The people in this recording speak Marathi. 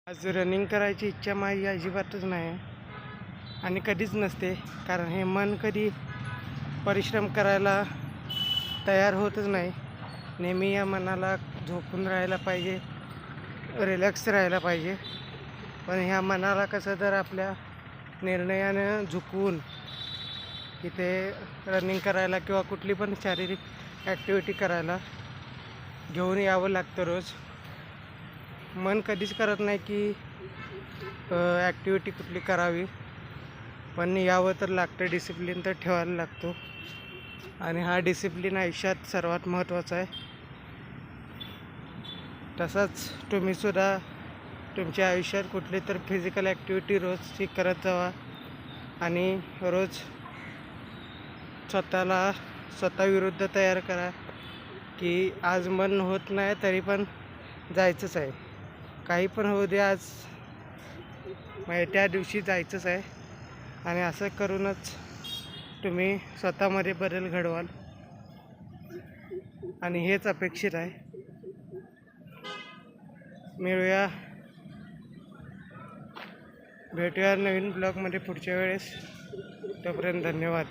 आज रनिंग करायची इच्छा माझी अजिबातच नाही आहे आणि कधीच नसते, कारण हे मन कधी परिश्रम करायला तयार होतच नाही. नेहमी या मनाला झोपून राहायला पाहिजे, रिलॅक्स राहायला पाहिजे. पण ह्या मनाला कसं तर आपल्या निर्णयानं झुकवून इथे रनिंग करायला किंवा कुठली पण शारीरिक ॲक्टिव्हिटी करायला घेऊन यावं लागतं रोज. मन कधीच करत नाही की ॲक्टिव्हिटी कुठली करावी, पण यावं तर लागतं. डिसिप्लिन तर ठेवायला लागतो आणि हा डिसिप्लिन आयुष्यात सर्वात महत्त्वाचा आहे. तसाच तुम्हीसुद्धा तुमच्या आयुष्यात कुठली तर फिजिकल ॲक्टिव्हिटी रोजची करत जावा आणि रोज स्वतःविरुद्ध तयार करा की आज मन होत नाही तरी पण जायचंच आहे. काही पण होऊ दे, आज म्हणजे त्या दिवशी जायचंच आहे. आणि असं करूनच तुम्ही स्वतःमध्ये बदल घडवाल आणि हेच अपेक्षित आहे. भेटूया नवीन ब्लॉगमध्ये पुढच्या वेळेस. तोपर्यंत धन्यवाद.